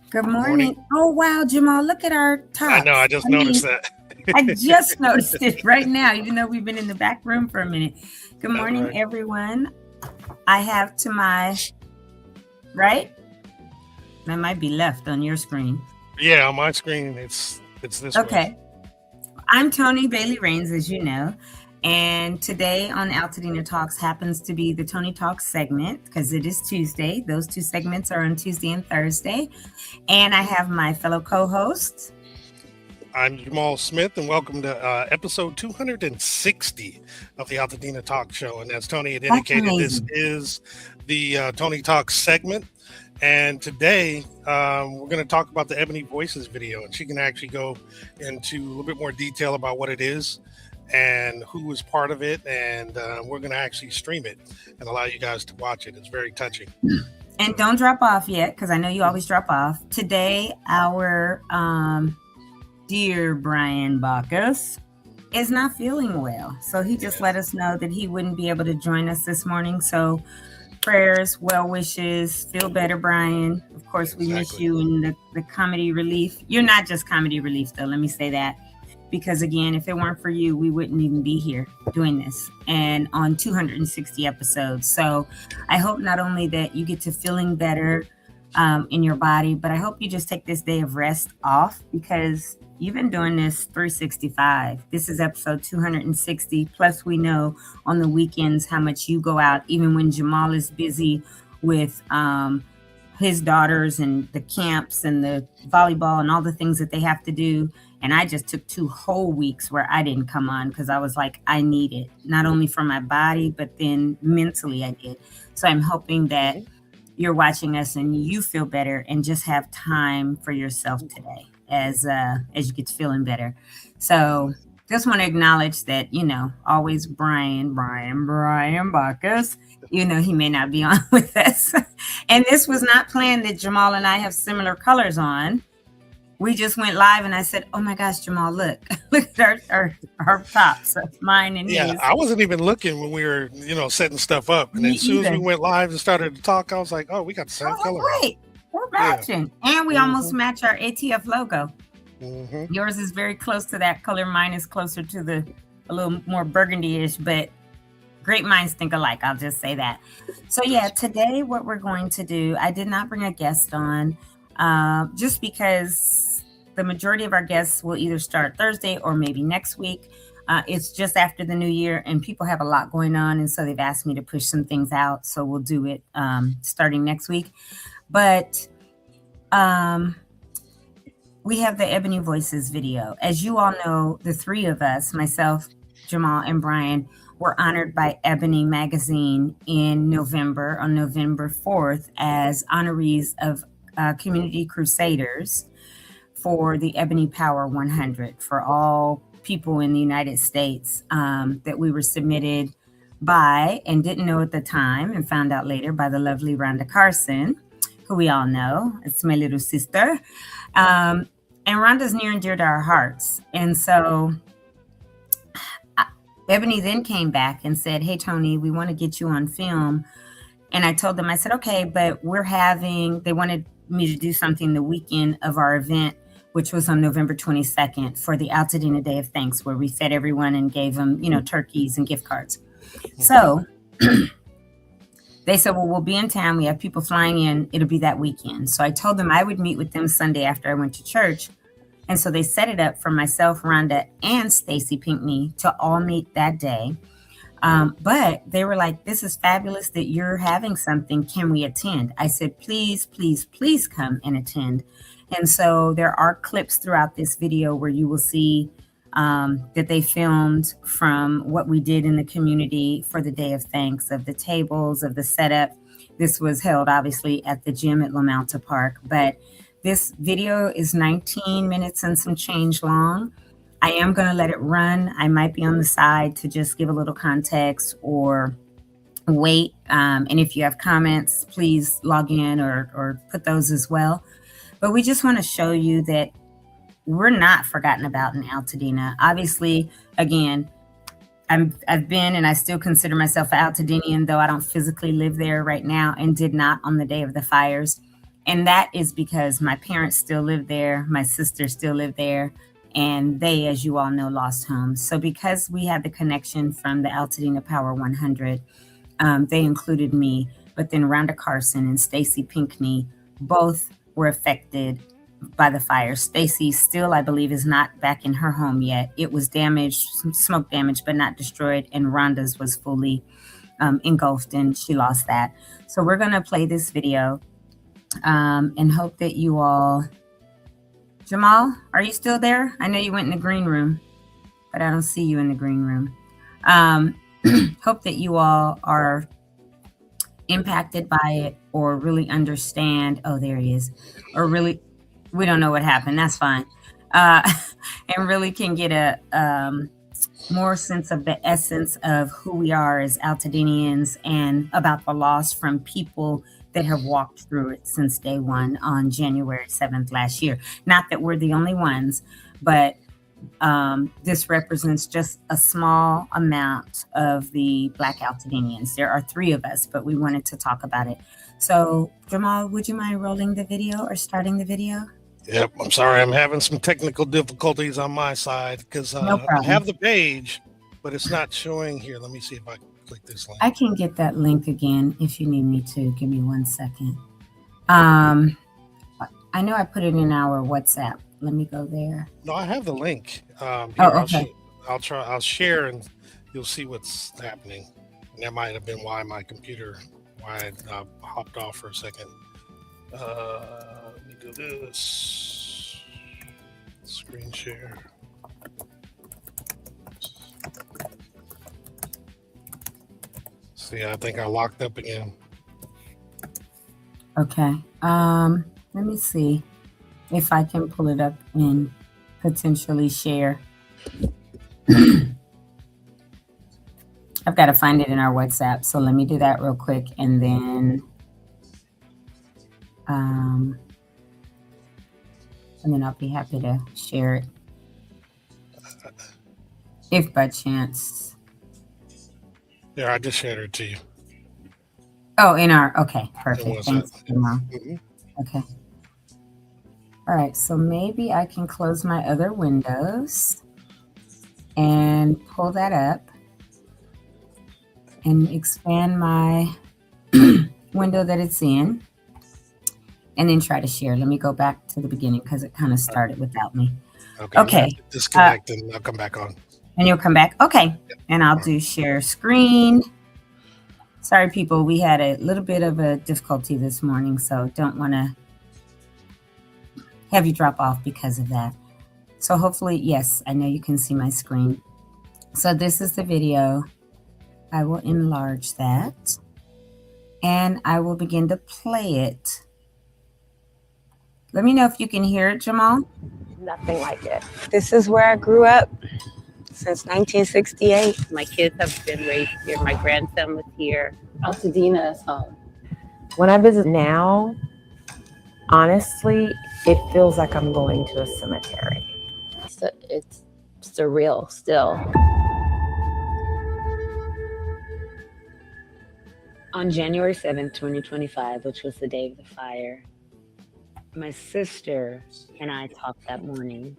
Good Good morning. morning. Oh, wow, Jamal, look at our I know, tops. I just I mean, noticed that. I just noticed it right now, even though we've been in the back room for a minute. Good That's morning, right. everyone. I have to my right, that might be left on your screen. Yeah, on my screen, it's this way. Okay. I'm Tony Bailey Rains, as you know. And today on Altadena Talks happens to be the Tony Talks segment because it is Tuesday. Those two segments are on Tuesday and Thursday. And I have my fellow co hosts. I'm Jamal Smith, and welcome to episode 260 of the Altadena Talk Show. And as Tony had That's indicated, this amazing. is the Tony Talk segment. And today we're going to talk about the Ebony Voices video, and she can actually go into a little bit more detail about what it is and who was part of it. And we're going to actually stream it and allow you guys to watch it. It's very touching. And don't drop off yet because I know you always drop off. Today, our dear Brian Bacchus is not feeling well. So he just let us know that he wouldn't be able to join us this morning. So prayers, well wishes, feel better, Brian. Of course, we miss Exactly. you and the comedy relief. You're not just comedy relief, though. Let me say that. Because again, if it weren't for you, we wouldn't even be here doing this and on 260 episodes. So I hope not only that you get to feeling better in your body, but I hope you just take this day of rest off because you've been doing this 365. This is episode 260. Plus, we know on the weekends how much you go out, even when Jamal is busy with his daughters and the camps and the volleyball and all the things that they have to do. And I just took 2 whole weeks where I didn't come on because I was like, I need it, not only for my body, but then mentally I did. So I'm hoping that you're watching us and you feel better and just have time for yourself today as you get to feeling better. So just want to acknowledge that, always Brian Bacchus, he may not be on with us. And this was not planned that Jamal and I have similar colors on. We just went live and I said, oh my gosh, Jamal, look at our tops, mine and Yeah, his. I wasn't even looking when we were, setting stuff up. And Me then as soon as we either. went live and started to talk, I was like, oh, we got the I same was color like, on. wait, we're Yeah. matching. And we almost hmm match our ATF logo. hmm Yours is very close to that color. Mine is closer to a little more burgundy-ish, but great minds think alike. I'll just say that. So yeah, today what we're going to do, I did not bring a guest on just because the majority of our guests will either start Thursday or maybe next week. It's just after the new year and people have a lot going on. And so they've asked me to push some things out. So we'll do it starting next week. But we have the Ebony Voices video. As you all know, the three of us, myself, Jamal, and Brian, were honored by Ebony magazine in November, on November 4th, as honorees of Community Crusaders for the Ebony Power 100 for all people in the United States that we were submitted by and didn't know at the time and found out later by the lovely Rhonda Carson, who we all know. It's my little sister. And Rhonda's near and dear to our hearts. And so Ebony then came back and said, hey, Tony, we want to get you on film. And I told them, I said, okay, but they wanted me to do something the weekend of our event, which was on November 22nd for the Altadena Day of Thanks, where we fed everyone and gave them, turkeys and gift cards. So they said, well, we'll be in town. We have people flying in. It'll be that weekend. So I told them I would meet with them Sunday after I went to church. And so they set it up for myself, Rhonda, and Stacy Pinkney to all meet that day. But they were like, this is fabulous that you're having something. Can we attend? I said, please, please, please come and attend. And so there are clips throughout this video where you will see that they filmed from what we did in the community for the Day of Thanks, of the tables, of the setup. This was held obviously at the gym at La Malta Park, but this video is 19 minutes and some change long. I am going to let it run. I might be on the side to just give a little context or wait. And if you have comments, please log in or put those as well. But we just want to show you that we're not forgotten about in Altadena. Obviously, again, I've been and I still consider myself an Altadenian, though I don't physically live there right now and did not on the day of the fires. And that is because my parents still live there, my sisters still live there, and they, as you all know, lost homes. So because we had the connection from the Altadena Power 100, they included me. But then Rhonda Carson and Stacy Pinkney both were affected by the fire. Stacy still, I believe, is not back in her home yet. It was damaged, some smoke damage, but not destroyed. And Rhonda's was fully engulfed, and she lost that. So we're going to play this video and hope that you all... Jamal, are you still there? I know you went in the green room, but I don't see you in the green room. Hope that you all are impacted by it or really understand. Oh, there he is. Or really, we don't know what happened. That's fine. And really can get a more sense of the essence of who we are as Altadenians and about the loss from people that have walked through it since day one on January 7th last year. Not that we're the only ones, but this represents just a small amount of the Black Altadenians. There are 3 of us, but we wanted to talk about it. So Jamal, would you mind rolling the video or starting the video? Yep, I'm sorry. I'm having some technical difficulties on my side because No I have the page, but it's not showing here. Let me see if I can click this link. I can get that link again if you need me to. Give me 1 second. I know I put it in our WhatsApp. Let me go there. No, I have the link. Here, okay. I'll share and you'll see what's happening. And that might have been why I hopped off for a second. Let me do this. Screen share. See, I think I locked up again. Okay. Let me see if I can pull it up and potentially share. I've got to find it in our WhatsApp. So let me do that real quick and then I'll be happy to share it. If by chance. Yeah, I just shared it to you. Oh, okay, perfect. Thanks. Okay. All right, so maybe I can close my other windows and pull that up and expand my window that it's in and then try to share. Let me go back to the beginning because it kind of started without me. Okay. Disconnect and I'll come back on. And you'll come back? Okay. Yep. And I'll do share screen. Sorry, people. We had a little bit of a difficulty this morning, so don't want to have you drop off because of that. So hopefully, yes, I know you can see my screen. So this is the video. I will enlarge that and I will begin to play it. Let me know if you can hear it, Jamal. Nothing like it. This is where I grew up since 1968. My kids have been raised here. My grandson was here. Altadena is home. When I visit now, honestly, it feels like I'm going to a cemetery. It's surreal still. On January 7th, 2025, which was the day of the fire, my sister and I talked that morning,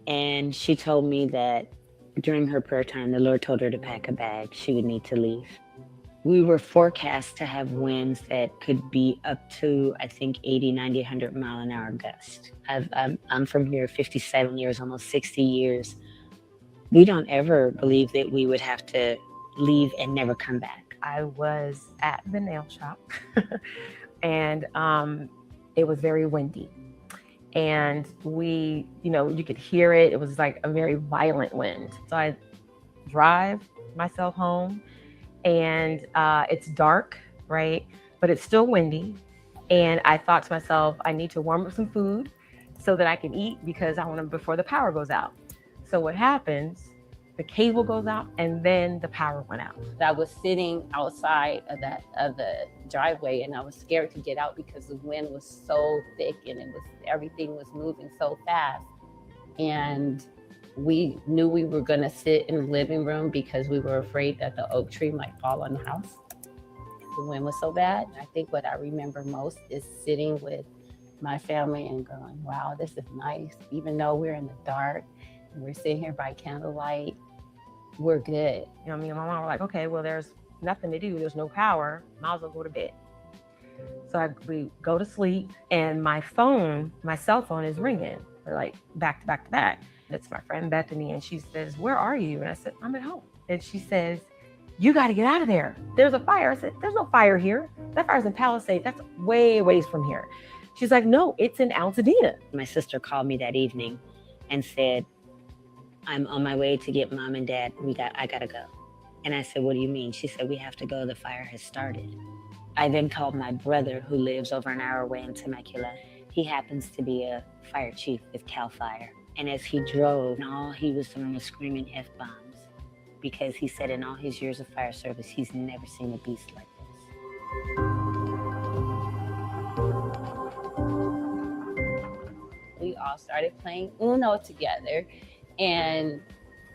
and she told me that during her prayer time, the Lord told her to pack a bag. She would need to leave. We were forecast to have winds that could be up to, I think, 80, 90, 100 mile an hour gust. I'm from here 57 years, almost 60 years. We don't ever believe that we would have to leave and never come back. I was at the nail shop and it was very windy. And you could hear it. It was like a very violent wind. So I drive myself home and it's dark, right? But it's still windy. And I thought to myself, I need to warm up some food so that I can eat because I want to before the power goes out. So what happens, the cable goes out and then the power went out. I was sitting outside of the driveway and I was scared to get out because the wind was so thick and everything was moving so fast. And we knew we were gonna sit in the living room because we were afraid that the oak tree might fall on the house. the wind was so bad. I think what I remember most is sitting with my family and going, wow, this is nice. Even though we're in the dark and we're sitting here by candlelight, we're good. You know, me and my mom were like, okay, well, there's nothing to do. There's no power. Might as well go to bed. So we go to sleep, and my cell phone is ringing. We're like back to back to back. It's my friend Bethany, and she says, where are you? And I said, I'm at home. And she says, you got to get out of there. There's a fire. I said, there's no fire here. That fire's in Palisades. That's way away from here. She's like, no, it's in Altadena. My sister called me that evening and said, I'm on my way to get mom and dad. I gotta go. And I said, what do you mean? She said, we have to go. The fire has started. I then called my brother, who lives over an hour away in Temecula. He happens to be a fire chief with CAL FIRE. And as he drove, all he was doing was screaming F-bombs, because he said in all his years of fire service, he's never seen a beast like this. We all started playing Uno together, and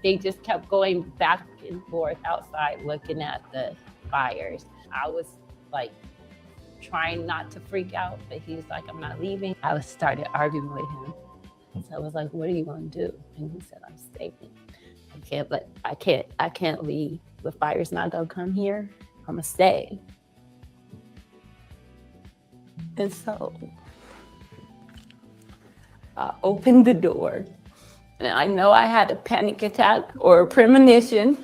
they just kept going back and forth outside looking at the fires. I was like trying not to freak out, but he was like, I'm not leaving. I started arguing with him. So I was like, what are you gonna do? And he said, I'm staying. I can't leave. The fire's not gonna come here. I'm gonna stay. And so I opened the door, and I know I had a panic attack or a premonition.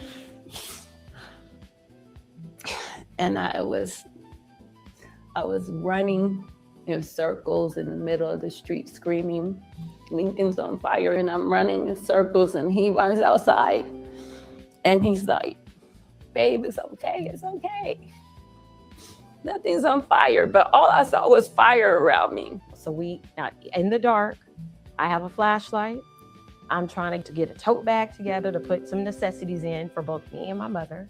And I was running in circles in the middle of the street screaming, Lincoln's on fire, and I'm running in circles, and he runs outside, and he's like, babe, it's okay, it's okay. Nothing's on fire, but all I saw was fire around me. So in the dark, I have a flashlight. I'm trying to get a tote bag together to put some necessities in for both me and my mother.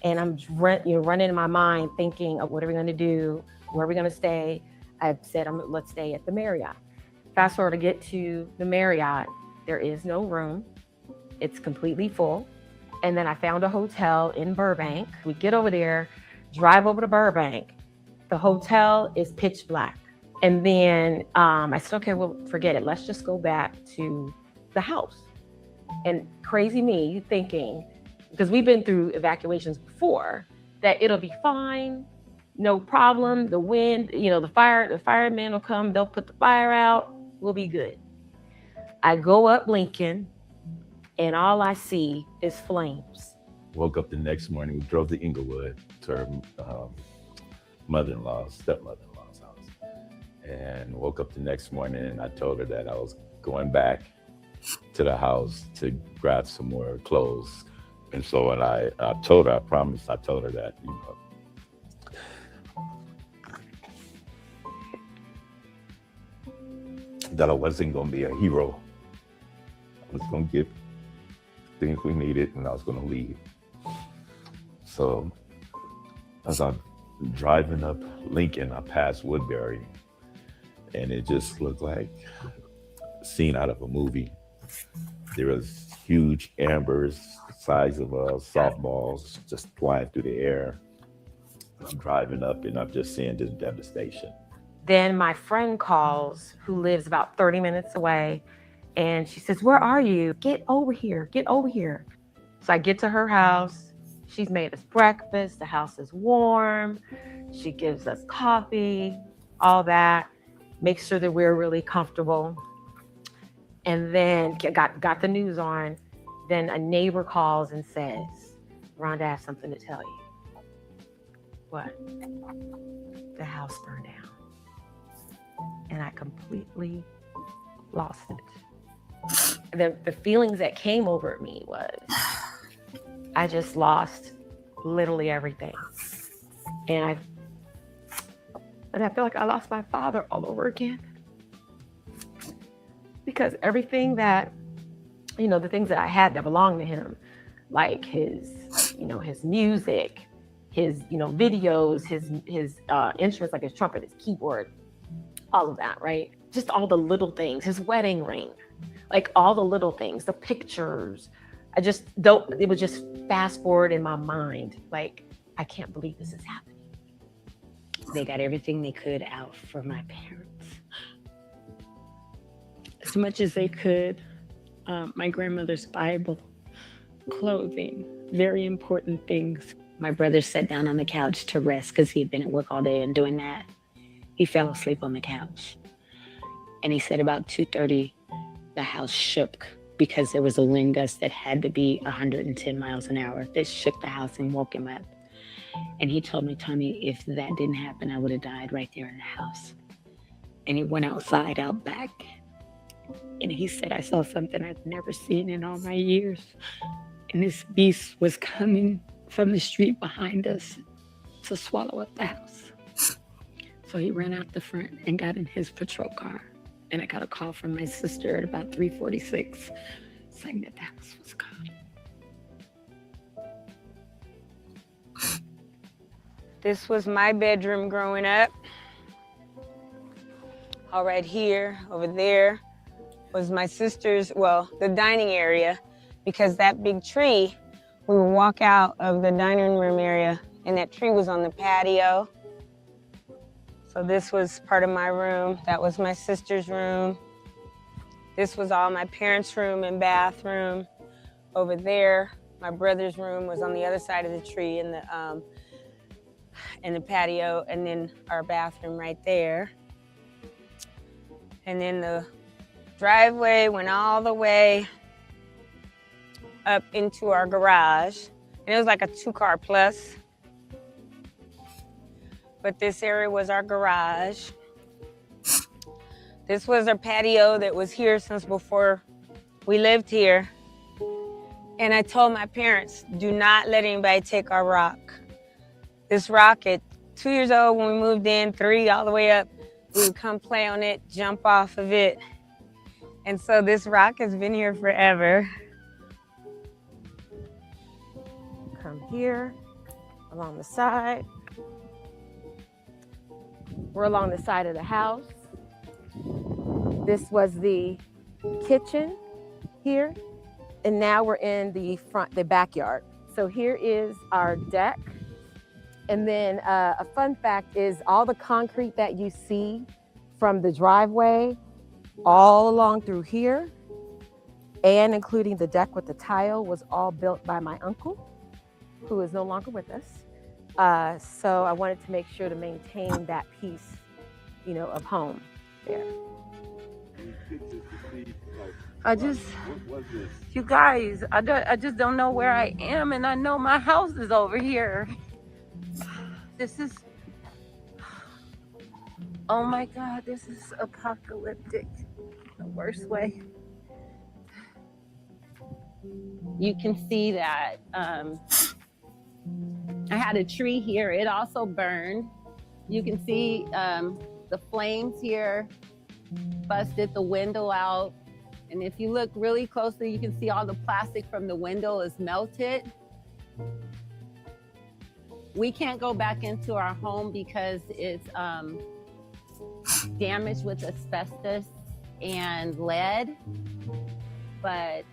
And I'm running in my mind thinking of what are we gonna do? Where are we gonna stay? I've said, let's stay at the Marriott. Fast forward to get to the Marriott, there is no room. It's completely full. And then I found a hotel in Burbank. We get over there, drive over to Burbank. The hotel is pitch black. And then I said, okay, well, forget it. Let's just go back to the house. And crazy me thinking, because we've been through evacuations before, that it'll be fine, no problem. The wind, the firemen will come, they'll put the fire out, we'll be good. I go up Lincoln, and all I see is flames. Woke up the next morning, we drove to Inglewood to her stepmother-in-law's house. And woke up the next morning, and I told her that I was going back to the house to grab some more clothes. And so when I told her that, that I wasn't gonna be a hero. I was gonna get things we needed, and I was gonna leave. So as I'm driving up Lincoln, I passed Woodbury, and it just looked like a scene out of a movie. There was huge ambers the size of softballs just flying through the air. I'm driving up, and I'm just seeing this devastation. Then my friend calls, who lives about 30 minutes away, and she says, where are you? Get over here, get over here. So I get to her house. She's made us breakfast. The house is warm. She gives us coffee, all that, makes sure that we're really comfortable. And then got the news on. Then a neighbor calls and says, Rhonda, I have something to tell you. What? The house burned down. And I completely lost it. The feelings that came over me was, I just lost literally everything. And I feel like I lost my father all over again. Because everything that, the things that I had that belonged to him, like his music, his, videos, his instruments, like his trumpet, his keyboard, all of that, right? Just all the little things, his wedding ring, like all the little things, the pictures. It would just fast forward in my mind. Like, I can't believe this is happening. They got everything they could out for my parents. As much as they could. My grandmother's Bible, clothing, very important things. My brother sat down on the couch to rest because he had been at work all day, and doing that, he fell asleep on the couch. And he said about 2:30, the house shook because there was a wind gust that had to be 110 miles an hour that shook the house and woke him up. And he told me, Tommy, if that didn't happen, I would have died right there in the house. And he went outside, out back. And he said, I saw something I'd never seen in all my years. And this beast was coming from the street behind us to swallow up the house. So he ran out the front and got in his patrol car. And I got a call from my sister at about 3:46 saying that the house was gone. This was my bedroom growing up. All right here, over there was my sister's, well, the dining area, because that big tree, we would walk out of the dining room area and that tree was on the patio. So this was part of my room. That was my sister's room. This was all my parents' room and bathroom. Over there, my brother's room was on the other side of the tree in the patio, and then our bathroom right there. And then the driveway went all the way up into our garage. And it was like a 2-car plus. But this area was our garage. This was our patio that was here since before we lived here. And I told my parents, do not let anybody take our rock. This rock at 2 years old when we moved in, 3 all the way up, we would come play on it, jump off of it. And so this rock has been here forever. Come here, along the side. We're along the side of the house. This was the kitchen here. And now we're in the backyard. So here is our deck. And then a fun fact is all the concrete that you see from the driveway all along through here, and including the deck with the tile, was all built by my uncle, who is no longer with us. So I wanted to make sure to maintain that piece, of home there. You guys, I just don't know where I am, and I know my house is over here. This is, oh my God, this is apocalyptic, the worst way. You can see that I had a tree here. It also burned. You can see the flames here busted the window out. And if you look really closely, you can see all the plastic from the window is melted. We can't go back into our home because it's damaged with asbestos and lead. But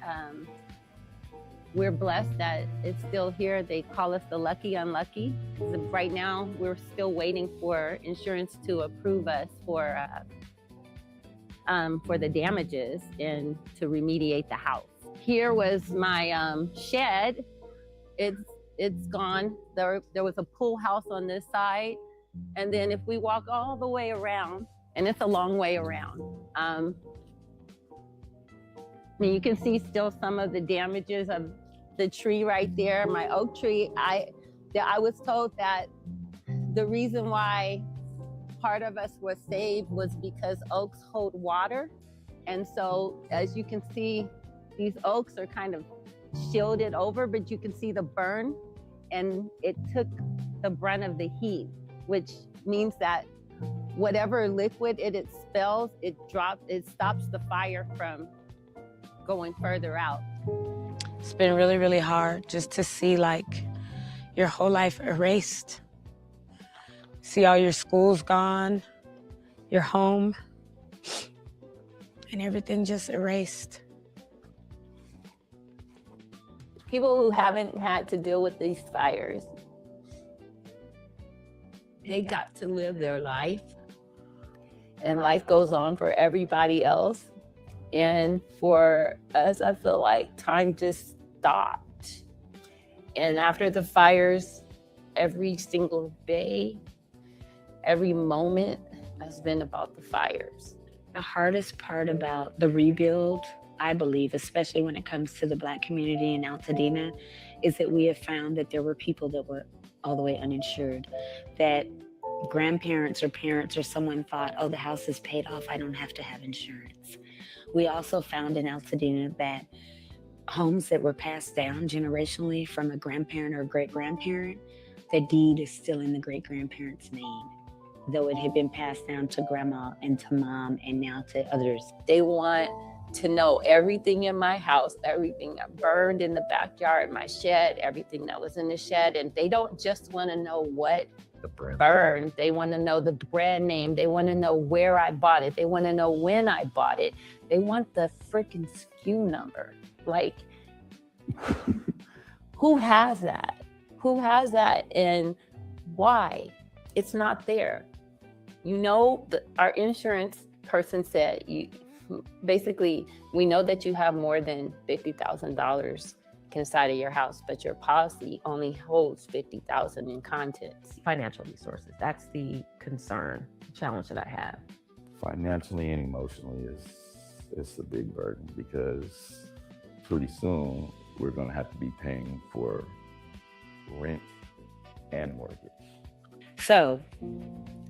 we're blessed that it's still here. They call us the lucky unlucky. Right now, we're still waiting for insurance to approve us for the damages and to remediate the house. Here was my shed. It's gone. There was a pool house on this side. And then if we walk all the way around, and it's a long way around, you can see still some of the damages of the tree right there, my oak tree. I was told that the reason why part of us was saved was because oaks hold water. And so as you can see, these oaks are kind of shielded over, but you can see the burn, and it took the brunt of the heat, which means that whatever liquid it expels, it stops the fire from going further out. It's been really, really hard just to see like your whole life erased. See all your schools gone, your home, and everything just erased. People who haven't had to deal with these fires, They got to live their life, and life goes on for everybody else. And for us, I feel like time just stopped. And after the fires, every single day, every moment has been about the fires. The hardest part about the rebuild, I believe, especially when it comes to the Black community in Altadena, is that we have found that there were people that were all the way uninsured, that grandparents or parents or someone thought, oh, the house is paid off, I don't have to have insurance. We also found in Altadena that homes that were passed down generationally from a grandparent or great-grandparent, the deed is still in the great-grandparent's name, though it had been passed down to grandma and to mom and now to others. They want to know everything in my house, everything that burned in the backyard, my shed, everything that was in the shed. And they don't just want to know what burned. They want to know the brand name. They want to know where I bought it. They want to know when I bought it. They want the freaking SKU number. Like, who has that? Who has that and why? It's not there. You know, our insurance person said, basically, we know that you have more than $50,000 inside of your house, but your policy only holds $50,000 in contents. Financial resources, that's the concern, the challenge that I have. Financially and emotionally is a big burden, because pretty soon we're going to have to be paying for rent and mortgage. So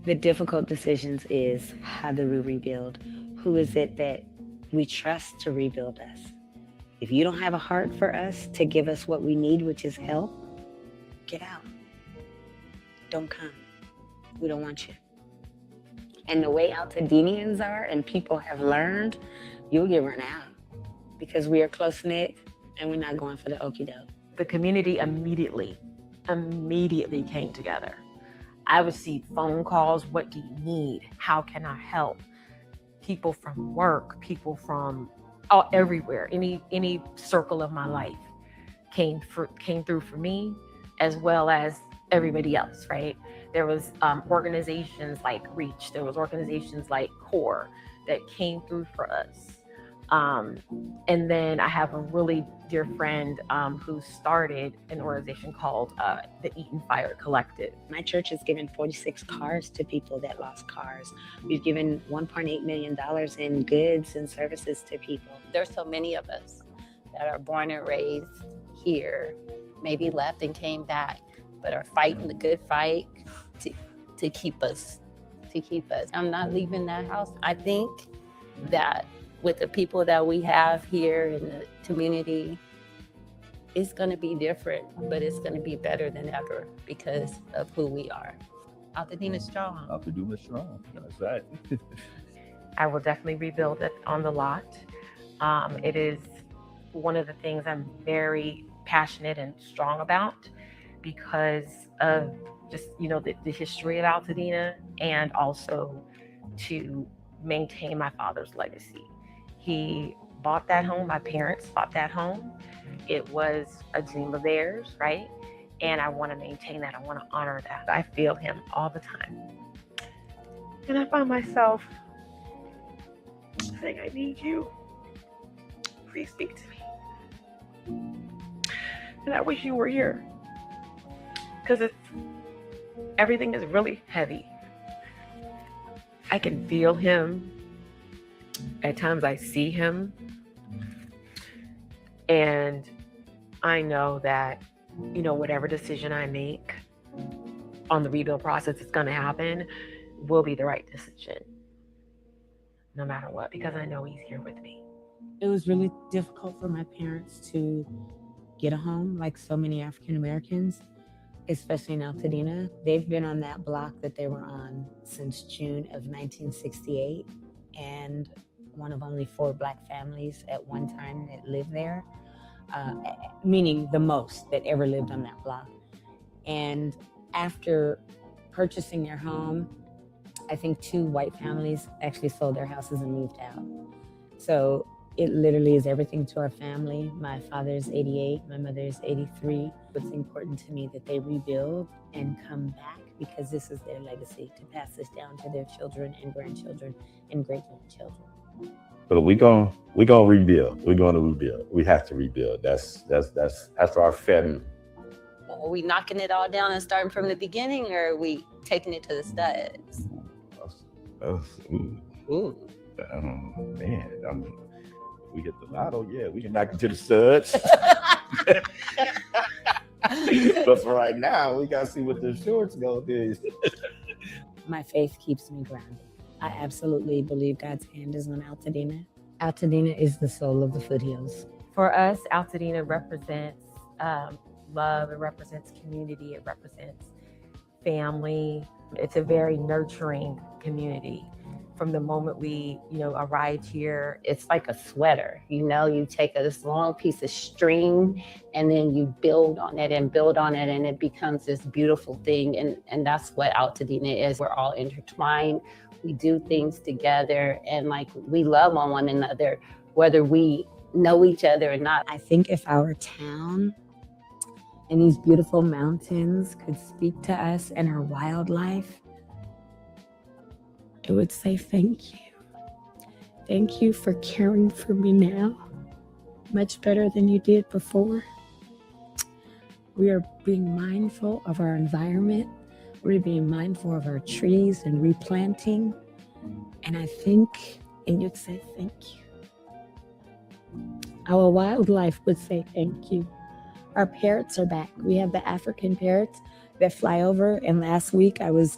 the difficult decisions is, how do we rebuild? Who is it that we trust to rebuild us? If you don't have a heart for us to give us what we need, which is help, get out. Don't come. We don't want you. And the way Altadenians are, and people have learned, you'll get run out, because we are close-knit and we're not going for the okie doke. The community immediately came together. I received phone calls. What do you need? How can I help? People from work, people from everywhere, any circle of my life came through for me, as well as everybody else, right? There was organizations like Reach, there was organizations like CORE that came through for us. And then I have a really dear friend who started an organization called the Eat and Fire Collective. My church has given 46 cars to people that lost cars. We've given $1.8 million in goods and services to people. There's so many of us that are born and raised here, maybe left and came back, but are fighting the good fight to keep us. I'm not leaving that house. I think that with the people that we have here in the community, it's going to be different, but it's going to be better than ever because of who we are. Altadena strong. Altadena strong. That's right. I will definitely rebuild it on the lot. It is one of the things I'm very passionate and strong about, because of just, the history of Altadena, and also to maintain my father's legacy. He bought that home. My parents bought that home. It was a dream of theirs, right? And I want to maintain that. I want to honor that. I feel him all the time. And I find myself saying, I need you. Please speak to me. And I wish you were here, because everything is really heavy. I can feel him. At times I see him, and I know that, whatever decision I make on the rebuild process that's going to happen will be the right decision, no matter what, because I know he's here with me. It was really difficult for my parents to get a home, like so many African Americans, especially in Altadena. They've been on that block that they were on since June of 1968, and one of only 4 Black families at one time that lived there, meaning the most that ever lived on that block. And after purchasing their home, I think 2 white families actually sold their houses and moved out. So It literally is everything to our family. My father's 88, my mother's 83. It's important to me that they rebuild and come back because this is their legacy, to pass this down to their children and grandchildren and great grandchildren. But we gonna rebuild. We're gonna rebuild. We have to rebuild. That's our family. Are we knocking it all down and starting from the beginning, or are we taking it to the studs? Ooh. Man, we hit the lotto, yeah, we can knock it to the studs. But for right now, we gotta see what the shorts go is. My faith keeps me grounded. I absolutely believe God's hand is on Altadena. Altadena is the soul of the foothills. For us, Altadena represents love, it represents community, it represents family. It's a very nurturing community. From the moment we, arrived here, It's like a sweater, you take this long piece of string and then you build on it and build on it, and it becomes this beautiful thing. And that's what Altadena is. We're all intertwined. We do things together, and like we love on one another, whether we know each other or not. I think if our town and these beautiful mountains could speak to us and our wildlife, it would say thank you. Thank you for caring for me now, much better than you did before. We are being mindful of our environment. We're being mindful of our trees and replanting. And I think, and you'd say thank you. Our wildlife would say thank you. Our parrots are back. We have the African parrots that fly over. And last week I was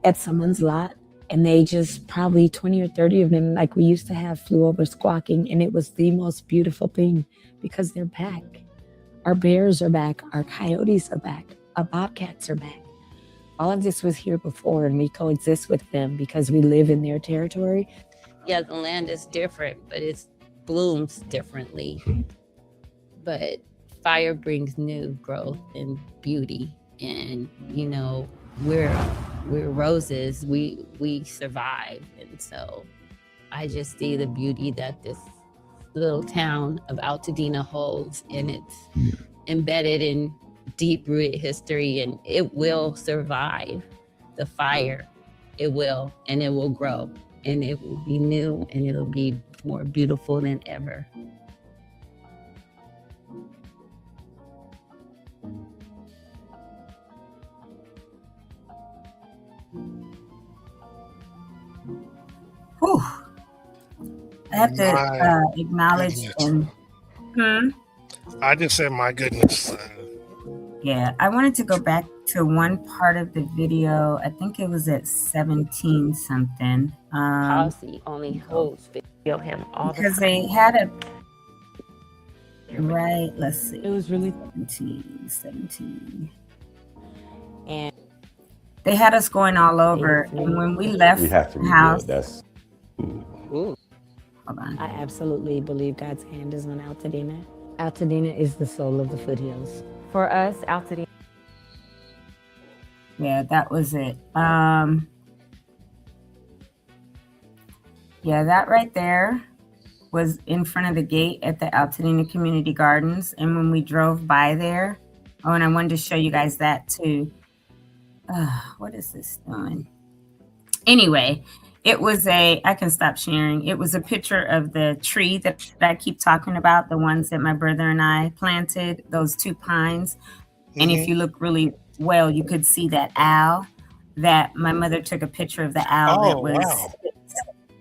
at someone's lot, and they just, probably 20 or 30 of them, like we used to have, flew over squawking. And it was the most beautiful thing because they're back. Our bears are back. Our coyotes are back. Our bobcats are back. All of this was here before, and we coexist with them because we live in their territory. Yeah, the land is different, but it blooms differently. But fire brings new growth and beauty. And, we're roses, we survive. And so I just see the beauty that this little town of Altadena holds, and it's embedded in deep-rooted history, and it will survive the fire. It will, and it will grow, and it will be new, and it'll be more beautiful than ever. Whew. I have to My acknowledge goodness. and I just said, my goodness. yeah, I wanted to go back to one part of the video. I think it was at 17 something. Policy only holds feel him all the Because time. they had a right, let's see. It was really 17. And They had us going all over, and when we left We have to the house, rebuild. That's Ooh. hold on. I absolutely believe God's hand is on Altadena. Altadena is the soul of the foothills. For us, Altadena. Yeah, that was it. Yeah, that right there was in front of the gate at the Altadena Community Gardens. And when we drove by there, oh, and I wanted to show you guys that too. What is this doing? Anyway, it was I can stop sharing. It was a picture of the tree that I keep talking about, the ones that my brother and I planted, those 2 pines. And if you look really well, you could see that owl that my mother took a picture of the owl that Oh, was. wow.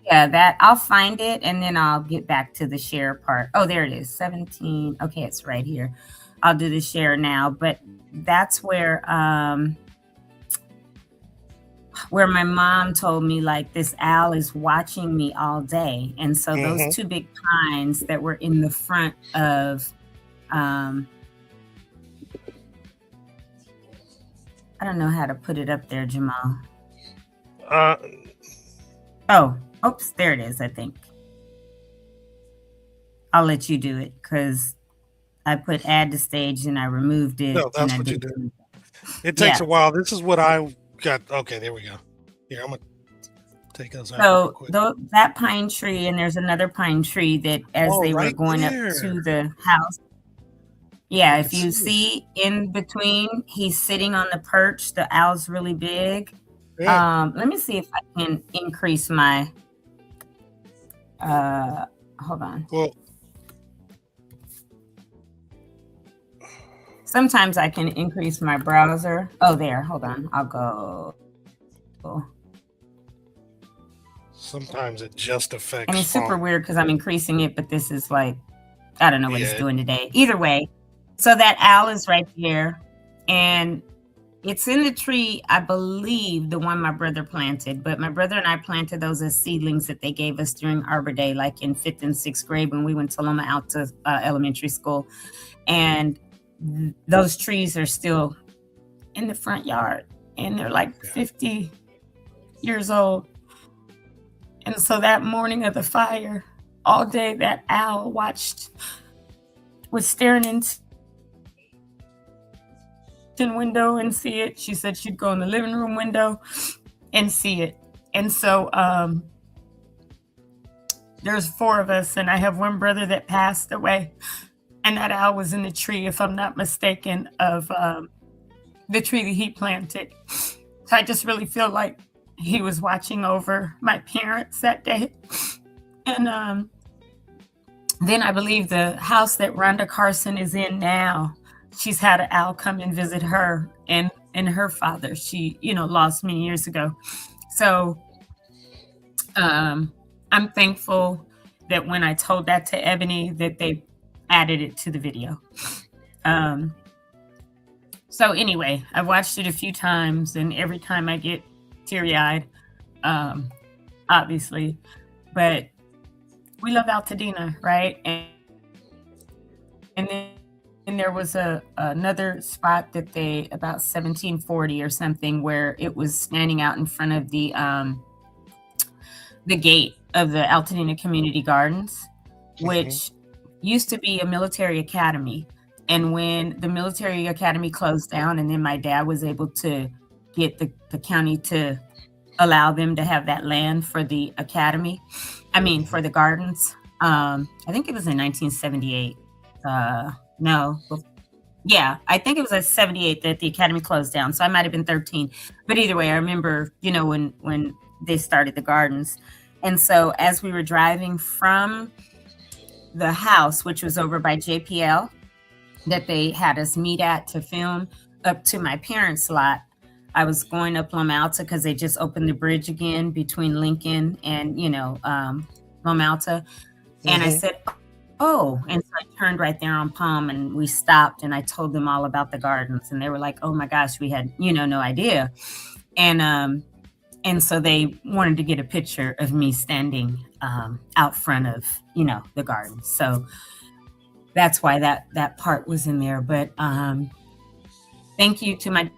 Yeah, that I'll find it and then I'll get back to the share part. Oh, there it is. 17. Okay, it's right here. I'll do the share now, but that's where my mom told me, like, this owl is watching me all day. And so those 2 big pines that were in the front of I don't know how to put it up there, Jamal. Oh, oops, there it is, I think. I'll let you do it because I put add to stage and I removed it. No, that's and what I you didn't- did. It takes Yeah. a while. This is what I got. Okay, there we go. Here, I'm gonna. take us out real So quick. that pine tree, and there's another pine tree that as Oh, they were right going up there. to the house. Yeah, I if can you see it. see in between, he's sitting on the perch. The owl's really big. Yeah. Let me see if I can increase my hold on. Well, Sometimes I can increase my browser. Oh, there. Hold on. I'll go. sometimes it just affects And it's super font. weird because I'm increasing it, but this is like, I don't know what it's Yeah. doing today. Either way, so that owl is right there, and it's in the tree, I believe, the one my brother planted. But my brother and I planted those as seedlings that they gave us during Arbor Day, like in 5th and 6th grade when we went to Loma Alta Elementary School. And those trees are still in the front yard, and they're like 50 years old. And so that morning of the fire, all day that owl was staring into the window and see it. She said she'd go in the living room window and see it. And so there's 4 of us, and I have one brother that passed away, and that owl was in the tree, if I'm not mistaken, of the tree that he planted. So I just really feel like he was watching over my parents that day. And then I believe the house that Rhonda Carson is in now, she's had an owl come and visit her and her father. She, lost many years ago. So I'm thankful that when I told that to Ebony, that they added it to the video. So anyway, I've watched it a few times, and every time I get teary-eyed, obviously. But we love Altadena, right? And then there was another spot that they, about 1740 or something, where it was standing out in front of the gate of the Altadena Community Gardens, which used to be a military academy. And when the military academy closed down, and then my dad was able to get the county to allow them to have that land for the academy, for the gardens. I think it was in 1978. No. Yeah, I think it was at 78 that the academy closed down. So I might have been 13. But either way, I remember, when they started the gardens. And so as we were driving from the house, which was over by JPL, that they had us meet at to film, up to my parents' lot, I was going up Loma Alta because they just opened the bridge again between Lincoln and, Loma Alta. And I said, oh, and so I turned right there on Palm, and we stopped, and I told them all about the gardens, and they were like, oh my gosh, we had, no idea. And so they wanted to get a picture of me standing out front of, the gardens. So that's why that part was in there. But thank you to my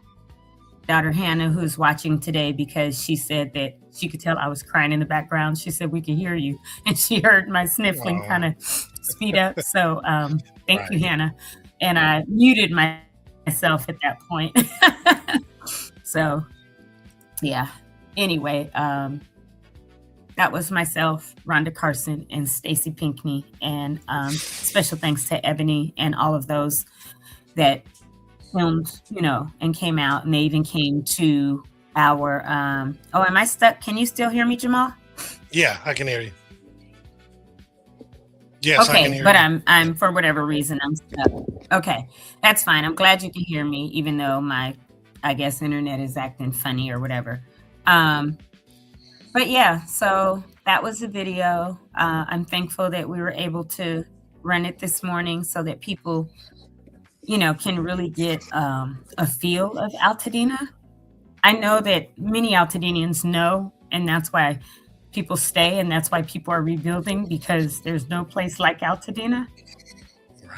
daughter Hannah, who's watching today, because she said that she could tell I was crying in the background. She said we could hear you, and she heard my sniffling kind of speed up. So thank you, Hannah. And I muted myself at that point. So yeah. Anyway, that was myself, Rhonda Carson, and Stacy Pinkney, and special thanks to Ebony and all of those that filmed, and came out, and they even came to our, oh, am I stuck? Can you still hear me, Jamal? Yeah, I can hear you. Yes, okay, I can hear but you. I'm for whatever reason, I'm stuck. Okay, that's fine. I'm glad you can hear me, even though my, I guess, internet is acting funny or whatever. But yeah, so that was the video. I'm thankful that we were able to run it this morning so that people, can really get a feel of Altadena. I know that many Altadenians know, and that's why people stay, and that's why people are rebuilding, because there's no place like Altadena.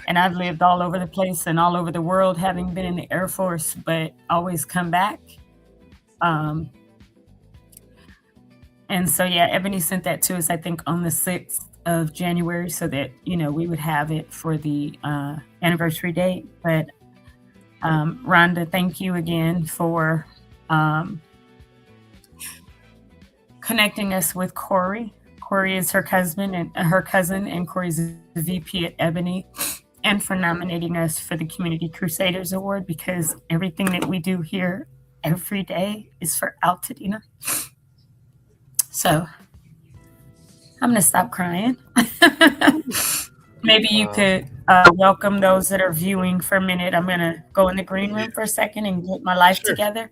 And I've lived all over the place and all over the world, having been in the Air Force, but always come back. And so, yeah, Ebony sent that to us, I think, on the 6th of January, so that, we would have it for the anniversary date. But Rhonda, thank you again for connecting us with Corey. Corey is her cousin, and Corey's the VP at Ebony, and for nominating us for the Community Crusaders Award, because everything that we do here every day is for Altadena. So I'm gonna stop crying. Maybe you could welcome those that are viewing for a minute. I'm gonna go in the green room for a second and get my life together.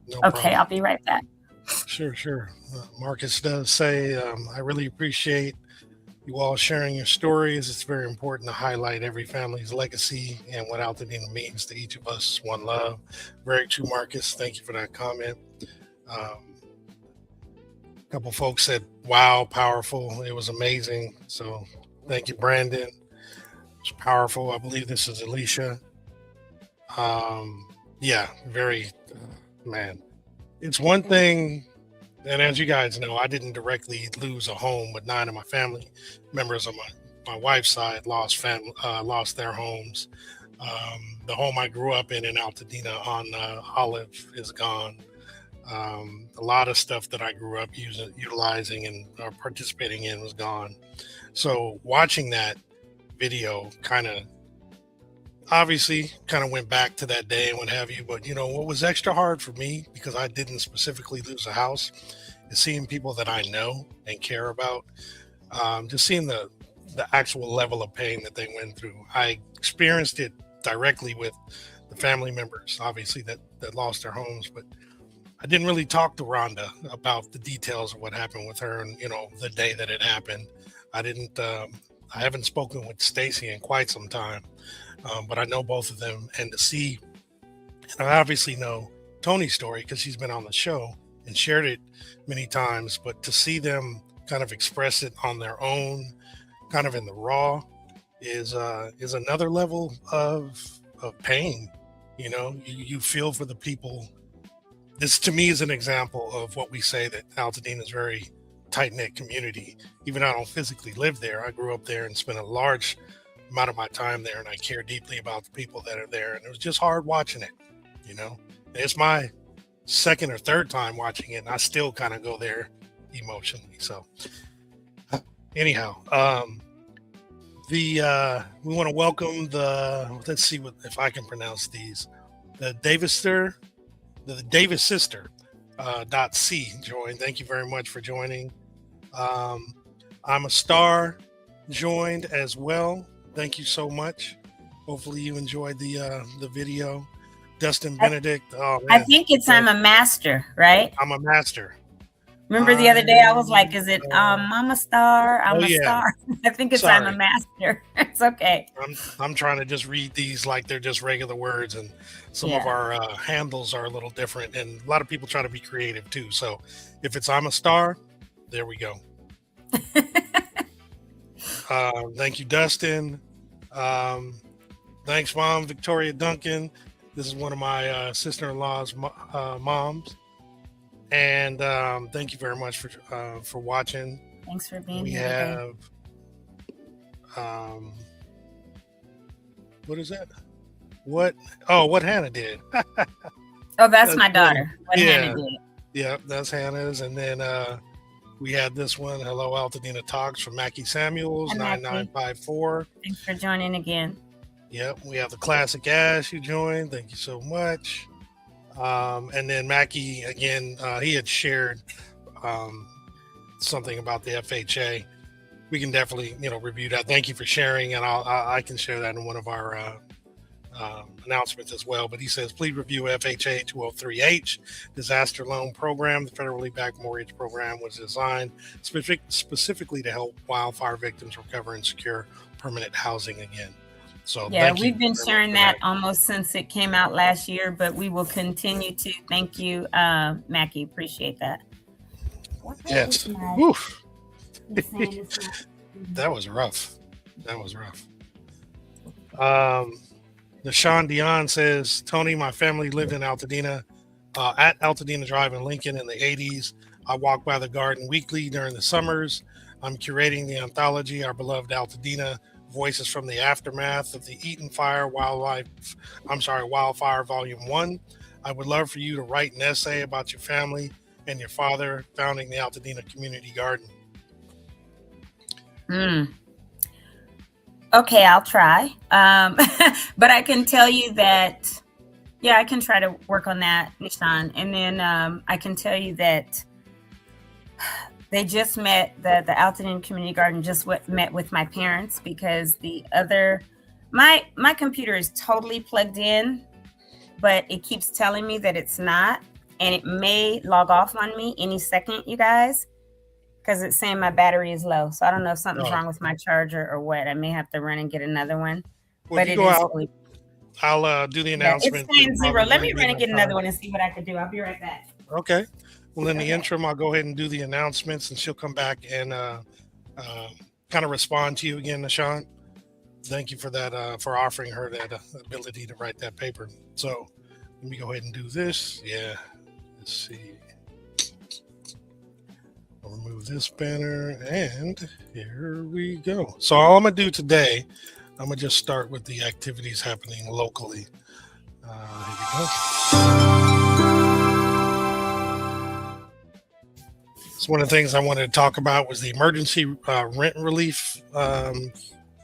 No Okay, problem. I'll be right back. Sure. Marcus does say, I really appreciate you all sharing your stories. It's very important to highlight every family's legacy and what Altadena means to each of us. One love. Very true, Marcus. Thank you for that comment. A couple folks said, wow, powerful. It was amazing. So thank you, Brandon. It's powerful. I believe this is Alicia. Yeah, very, man. It's one thing, and as you guys know, I didn't directly lose a home, but 9 of my family members on my wife's side lost their homes. The home I grew up in Altadena on Olive is gone. A lot of stuff that I grew up utilizing and participating in was gone. So watching that video obviously went back to that day and what have you. But, what was extra hard for me, because I didn't specifically lose a house, is seeing people that I know and care about, just seeing the actual level of pain that they went through. I experienced it directly with the family members, obviously, that lost their homes, but I didn't really talk to Rhonda about the details of what happened with her and, the day that it happened. I haven't spoken with Stacy in quite some time. But I know both of them, and to see, and I obviously know Tony's story because she's been on the show and shared it many times, but to see them kind of express it on their own, kind of in the raw, is another level of pain. You feel for the people. This to me is an example of what we say, that Altadena is very tight-knit community. Even though I don't physically live there, I grew up there and spent a large amount of my time there, and I care deeply about the people that are there, and it was just hard watching it. It's my second or third time watching it, and I still kind of go there emotionally. So anyhow, we want to welcome let's see if I can pronounce these, the Davis sister .c joined. Thank you very much for joining. I'm a Star joined as well. Thank you so much. Hopefully you enjoyed the video. Dustin Benedict. Oh, man. I think it's I'm a Master, right? I'm a Master. Remember the other day I was like, is it I'm a Star? I'm a Star. I think it's Sorry. I'm a Master. It's okay. I'm trying to just read these like they're just regular words, and some of our handles are a little different, and a lot of people try to be creative too. So if it's I'm a Star, there we go. Thank you, Dustin. Thanks, Mom Victoria Duncan. This is one of my sister-in-law's moms, and thank you very much for watching. Thanks for being here. We have what is that? What Hannah did. Oh, that's my daughter. What Hannah did. Yeah, that's Hannah's, and then we had this one. Hello, Altadena Talks from Mackie Samuels, 9954. Thanks for joining again. Yep, we have the Classic Ash who joined. Thank you so much. And then Mackie, again, he had shared something about the FHA. We can definitely, review that. Thank you for sharing, and I can share that in one of our announcements as well. But he says, please review FHA 203H disaster loan program. The federally backed mortgage program was designed specifically to help wildfire victims recover and secure permanent housing again. So yeah, we've been sharing that almost since it came out last year, but we will continue to. Thank you, Mackie. Appreciate that. Yes. That was rough. Nashawn Dion says, Tony, my family lived in Altadena, at Altadena Drive in Lincoln in the 80s. I walk by the garden weekly during the summers. I'm curating the anthology, Our Beloved Altadena, Voices from the Aftermath of the Eaton Fire Wildfire Volume 1. I would love for you to write an essay about your family and your father founding the Altadena Community Garden? Okay, I'll try. But I can tell you that, yeah, I can try to work on that, Nishan. And then I can tell you that they just met, the Altadena Community Garden just met with my parents, because my computer is totally plugged in, but it keeps telling me that it's not, and it may log off on me any second, you guys, because it's saying my battery is low. So I don't know if something's wrong with my charger or what. I may have to run and get another one. Well, but if it you go is out, I'll do the announcement. It's saying 0. Let me run and get another one and see what I can do. I'll be right back. Okay. Well, in the interim, I'll go ahead and do the announcements, and she'll come back and kind of respond to you again, Nishan. Thank you for that, for offering her that ability to write that paper. So let me go ahead and do this. Yeah. Let's see. I'll remove this banner, and here we go. So all I'm going to do today, I'm going to just start with the activities happening locally. Here we go. So one of the things I wanted to talk about was the emergency rent relief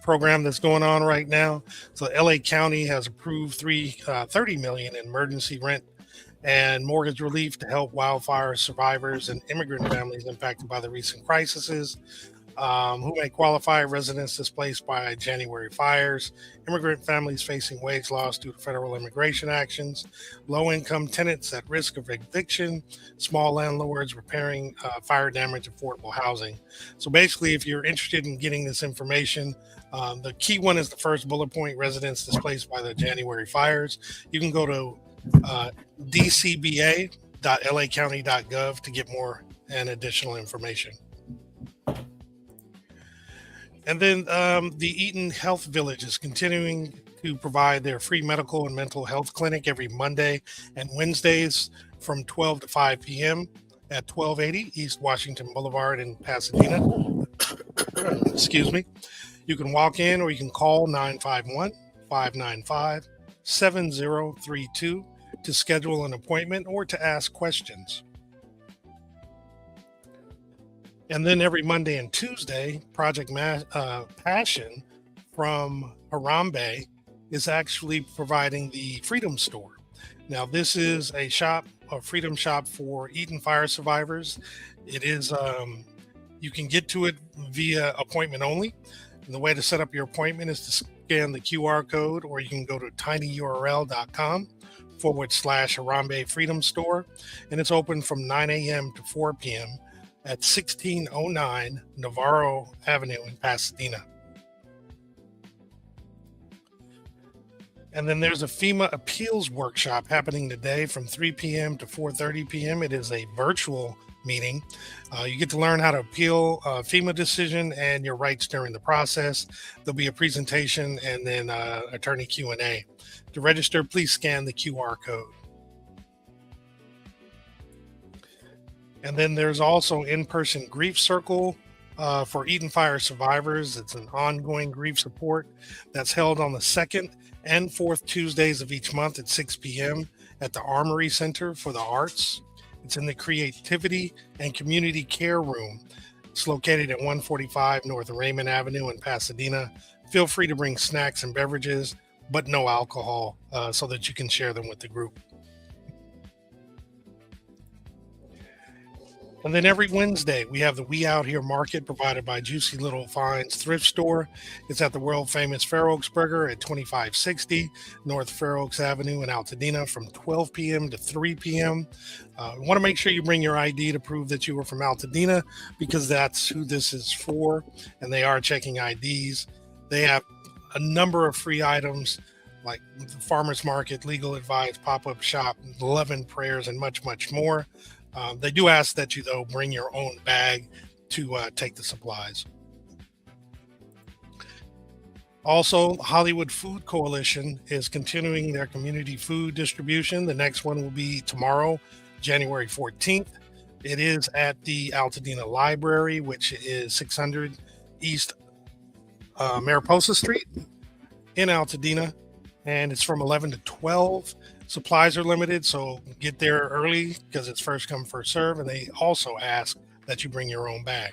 program that's going on right now. So LA County has approved $30 million in emergency rent and mortgage relief to help wildfire survivors and immigrant families impacted by the recent crises, who may qualify: residents displaced by January fires, immigrant families facing wage loss due to federal immigration actions, low-income tenants at risk of eviction, small landlords repairing fire damage, affordable housing. So basically, if you're interested in getting this information, the key one is the first bullet point: residents displaced by the January fires. You can go to dcba.lacounty.gov to get more and additional information. And then the Eaton Health Village is continuing to provide their free medical and mental health clinic every Monday and Wednesdays from 12 to 5 p.m. at 1280 East Washington Boulevard in Pasadena. Excuse me. You can walk in, or you can call 951-595-7032 to schedule an appointment or to ask questions. And then every Monday and Tuesday, Project Passion from Harambe is actually providing the Freedom Store. Now, this is a freedom shop for Eaton fire survivors. It is, you can get to it via appointment only. And the way to set up your appointment is to scan the QR code, or you can go to tinyurl.com/Harambe Freedom Store. And it's open from 9 a.m. to 4 p.m. at 1609 Navarro Avenue in Pasadena. And then there's a FEMA appeals workshop happening today from 3 p.m. to 4:30 p.m. It is a virtual meeting. You get to learn how to appeal a FEMA decision and your rights during the process. There'll be a presentation and then attorney Q&A. To register, please scan the QR code. And then there's also in-person grief circle for Eaton Fire survivors. It's an ongoing grief support that's held on the second and fourth Tuesdays of each month at 6 p.m. at the Armory Center for the Arts. It's in the Creativity and Community Care Room. It's located at 145 North Raymond Avenue in Pasadena. Feel free to bring snacks and beverages, but no alcohol, so that you can share them with the group. And then every Wednesday, we have the We Out Here Market provided by Juicy Little Finds Thrift Store. It's at the world famous Fair Oaks Burger at 2560 North Fair Oaks Avenue in Altadena from 12 p.m. to 3 p.m. You want to make sure you bring your ID to prove that you were from Altadena, because that's who this is for, and they are checking IDs. They have a number of free items like the farmer's market, legal advice, pop-up shop, love and prayers, and much, much more. They do ask that you, though, bring your own bag to take the supplies. Also, Hollywood Food Coalition is continuing their community food distribution. The next one will be tomorrow, January 14th. It is at the Altadena Library, which is 600 East Mariposa Street in Altadena, and it's from 11 to 12. Supplies are limited, so get there early because it's first come, first serve. And they also ask that you bring your own bag.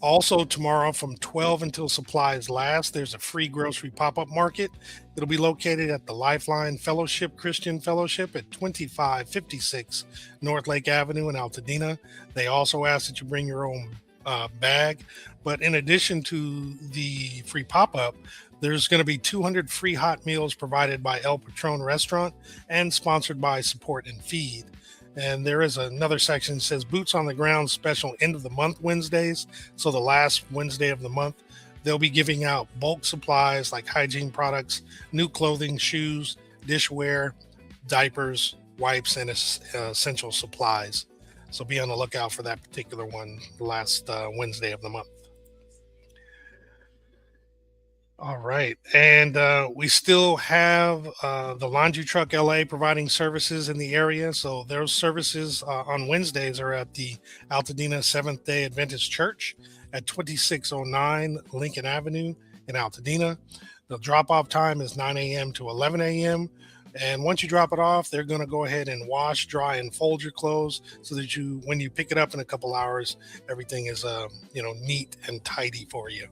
Also, tomorrow from 12 until supplies last, there's a free grocery pop-up market. It'll be located at the Lifeline Fellowship Christian Fellowship at 2556 North Lake Avenue in Altadena. They also ask that you bring your own bag. But in addition to the free pop-up, there's going to be 200 free hot meals provided by El Patron Restaurant and sponsored by Support and Feed. And there is another section that says Boots on the Ground special end of the month Wednesdays. So the last Wednesday of the month, they'll be giving out bulk supplies like hygiene products, new clothing, shoes, dishware, diapers, wipes, and essential supplies. So be on the lookout for that particular one the last Wednesday of the month. All right. And we still have the Laundry Truck LA providing services in the area. So those services on Wednesdays are at the Altadena Seventh Day Adventist Church at 2609 Lincoln Avenue in Altadena. The drop-off time is 9 a.m. to 11 a.m. And once you drop it off, they're going to go ahead and wash, dry, and fold your clothes so that when you pick it up in a couple hours, everything is neat and tidy for you.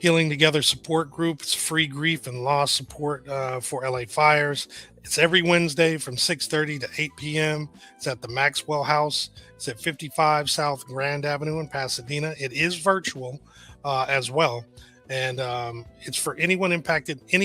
Healing Together support group. It's free grief and loss support for LA fires. It's every Wednesday from 6:30 to 8 p.m. It's at the Maxwell House. It's at 55 South Grand Avenue in Pasadena. It is virtual as well. And it's for any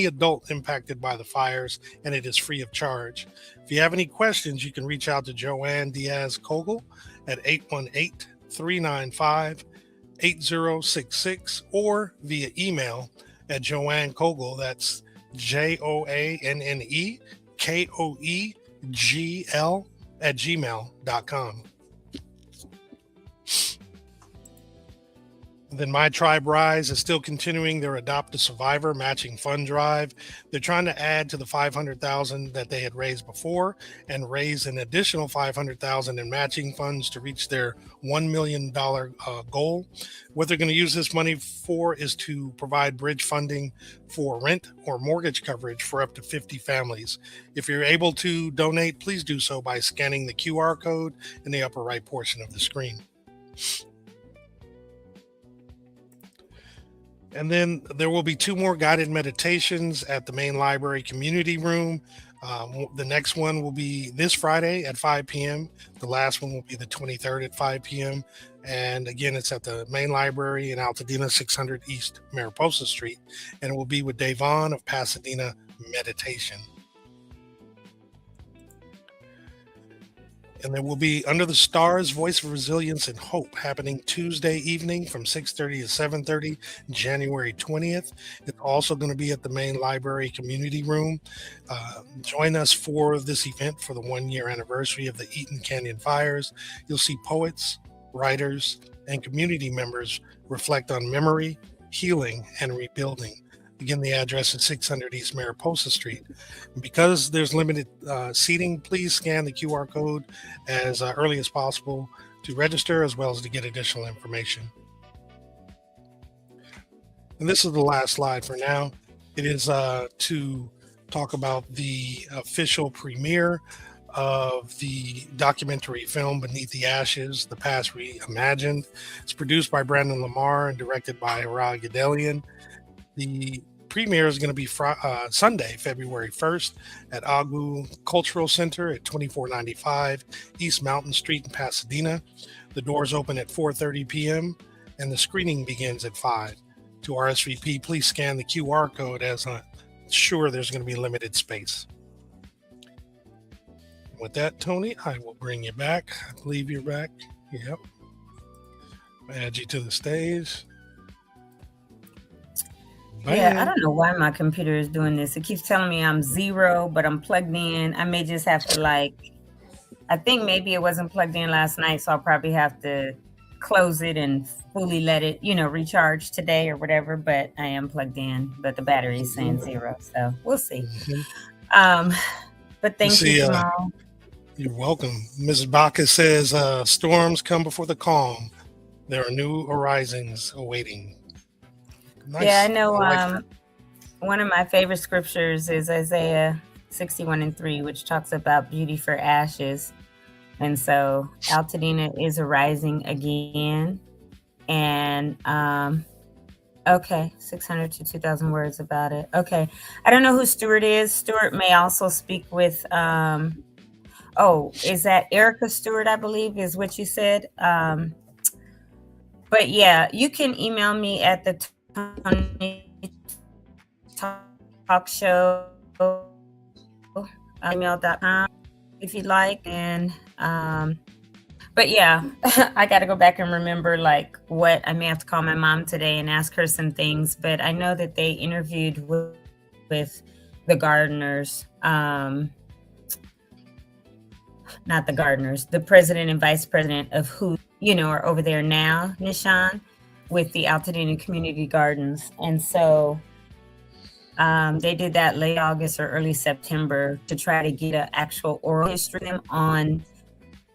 adult impacted by the fires, and it is free of charge. If you have any questions, you can reach out to Joanne Diaz-Kogel at 818-395-8066 or via email at Joanne Kogel. That's JoanneKoegl at gmail.com. Then My Tribe Rise is still continuing their Adopt a Survivor matching fund drive. They're trying to add to the $500,000 that they had raised before and raise an additional $500,000 in matching funds to reach their $1 million goal. What they're going to use this money for is to provide bridge funding for rent or mortgage coverage for up to 50 families. If you're able to donate, please do so by scanning the QR code in the upper right portion of the screen. And then there will be 2 more guided meditations at the main library community room. The next one will be this Friday at 5 p.m. The last one will be the 23rd at 5 p.m. And again, it's at the main library in Altadena, 600 East Mariposa Street. And it will be with Davon of Pasadena Meditation. And there will be Under the Stars, Voice of Resilience and Hope happening Tuesday evening from 6:30 to 7:30, January 20th. It's also going to be at the main library community room. Join us for this event for the 1-year anniversary of the Eaton Canyon fires. You'll see poets, writers, and community members reflect on memory, healing, and rebuilding. Again, the address is 600 East Mariposa Street. And because there's limited seating, please scan the QR code as early as possible to register as well as to get additional information. And this is the last slide for now. It is to talk about the official premiere of the documentary film Beneath the Ashes, The Past Reimagined. It's produced by Brandon Lamar and directed by Ra Gedalian. The premiere is going to be Sunday, February 1st at Agu Cultural Center at 2495 East Mountain Street in Pasadena. The doors open at 4:30 p.m. and the screening begins at 5. To RSVP, please scan the QR code as I'm sure there's going to be limited space. With that, Tony, I will bring you back. I believe you're back. Yep. Add you to the stage. Yeah, I don't know why my computer is doing this. It keeps telling me I'm 0, but I'm plugged in. I may just have to I think maybe it wasn't plugged in last night, so I'll probably have to close it and fully let it, recharge today or whatever, but I am plugged in, but the battery is saying 0, so we'll see. Mm-hmm. But thank you, Jamal. You're welcome. Mrs. Baca says, storms come before the calm. There are new horizons awaiting. Nice. Yeah, I know. I like that. One of my favorite scriptures is Isaiah 61:3, which talks about beauty for ashes. And so Altadena is arising again. And okay, 600 to 2,000 words about it. Okay. I don't know who Stuart is. Stuart may also speak with is that Erica Stewart, I believe, is what you said. But yeah, you can email me at the Tony Talk Show email.com if you'd like. And but yeah, I got to go back and remember like what I may have to call my mom today and ask her some things. But I know that they interviewed with the gardeners. Not the gardeners, the president and vice president of who, are over there now, Nishan, with the Altadena Community Gardens. And so they did that late August or early September to try to get an actual oral history of them on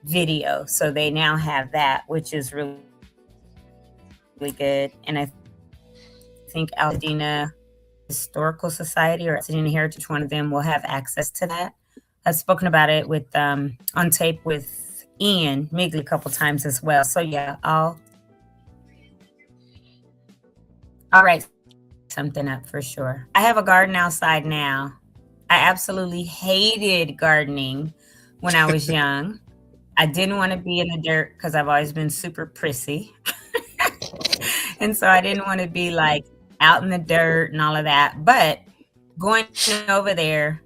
video. So they now have that, which is really, really good. And I think Altadena Historical Society or Altadena Heritage, one of them will have access to that. I've spoken about it with on tape with Ian Migley a couple times as well. So yeah, I'll write something up for sure. I have a garden outside now. I absolutely hated gardening when I was young. I didn't want to be in the dirt because I've always been super prissy. And so I didn't want to be like out in the dirt and all of that. But going over there,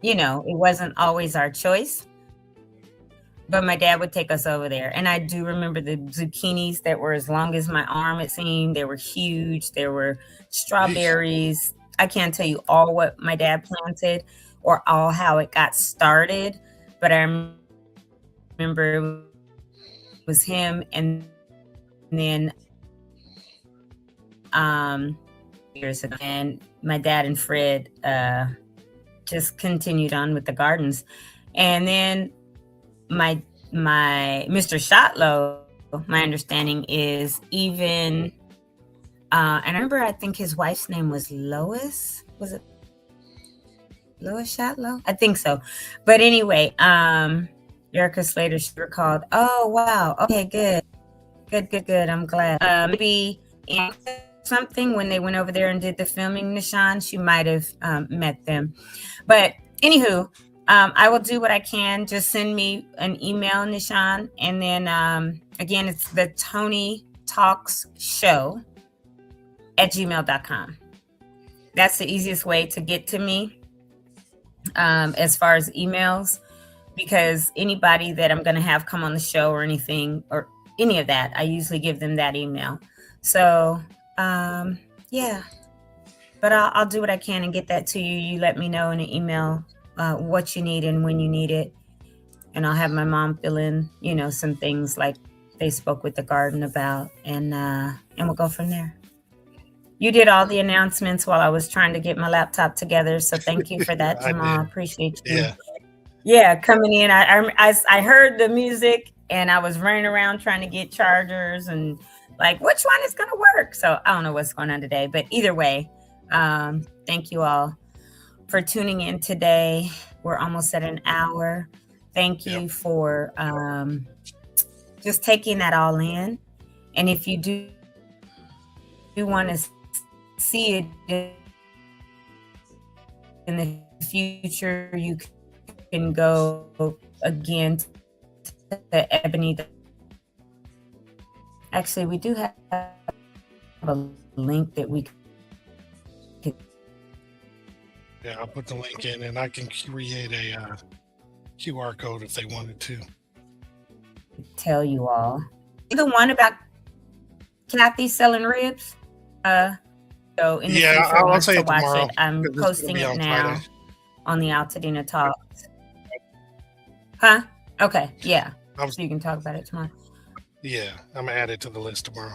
it wasn't always our choice, but my dad would take us over there. And I do remember the zucchinis that were as long as my arm, it seemed. They were huge. There were strawberries. I can't tell you all what my dad planted or all how it got started, but I remember it was him. And then years ago, and my dad and Fred just continued on with the gardens. And then my Mr. Shotlow, my understanding is even and I remember I think his wife's name was Lois. Was it Lois Shotlow? I think so. But anyway, Erica Slater, she recalled, oh wow, okay, good. I'm glad. Maybe something when they went over there and did the filming, Nishan, she might have met them. But anywho, I will do what I can. Just send me an email, Nishan. And then again, it's the Tony Talks Show at gmail.com. That's the easiest way to get to me as far as emails, because anybody that I'm going to have come on the show or anything or any of that, I usually give them that email. So yeah, but I'll do what I can and get that to you. You let me know in an email what you need and when you need it. And I'll have my mom fill in, some things like they spoke with the garden about, and we'll go from there. You did all the announcements while I was trying to get my laptop together. So thank you for that, Jamal. I appreciate you. Yeah, coming in. I heard the music and I was running around trying to get chargers and like, which one is going to work? So I don't know what's going on today, but either way, thank you all for tuning in today. We're almost at an hour. Thank you for just taking that all in. And if you do want to see it in the future, you can go again to Ebony. Actually, we do have a link that we could. Yeah, I'll put the link in and I can create a QR code if they wanted to. Tell you all. The one about Kathy selling ribs. So in the future, I'll say it watch tomorrow. it. I'm posting it now Friday. On the Altadena Talks. Huh? Okay. Yeah. So you can talk about it tomorrow. Yeah, I'm gonna add it to the list tomorrow.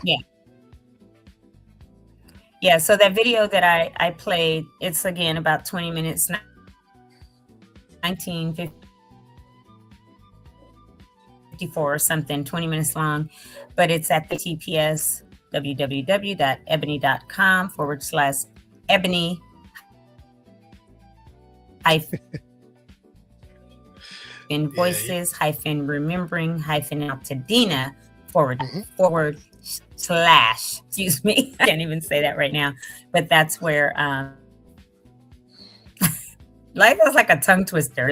Yeah. So that video that I played, it's again about 20 minutes, 1954 or something, 20 minutes long, but it's at the TPS www.ebony.com/Ebony voices remembering Altadena forward slash, excuse me. I can't even say that right now, but that's where, like, that's like a tongue twister,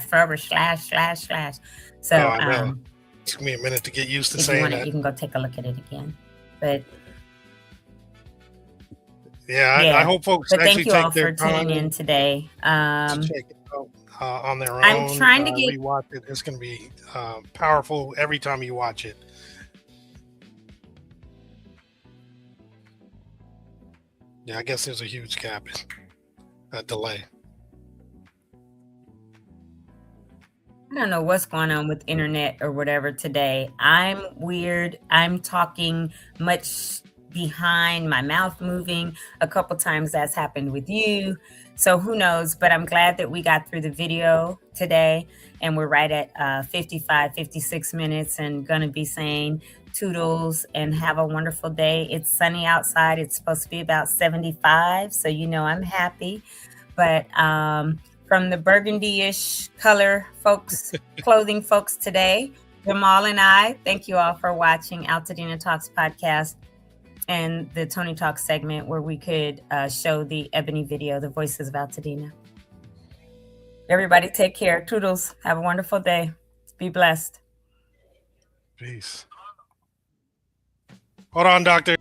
forward slash. So, it took me a minute to get used to if you saying want it, that. you can go take a look at it again. But I hope folks but actually thank you all take their for tuning time in today. to check it out on their own. I'm trying to get rewatch it. It's going to be powerful every time you watch it. Yeah, I guess there's a huge gap, a delay. I don't know what's going on with internet or whatever today. I'm weird. I'm talking much behind, my mouth moving. A couple times that's happened with you. So who knows? But I'm glad that we got through the video today, and we're right at 56 minutes, and gonna be saying toodles and have a wonderful day. It's sunny outside. It's supposed to be about 75. So, I'm happy. But, from the burgundy-ish color folks, clothing folks today, Jamal and I, thank you all for watching Altadena Talks podcast and the Tony Talks segment where we could show the Ebony video, the voices of Altadena. Everybody take care. Toodles. Have a wonderful day. Be blessed. Peace. Hold on, doctor.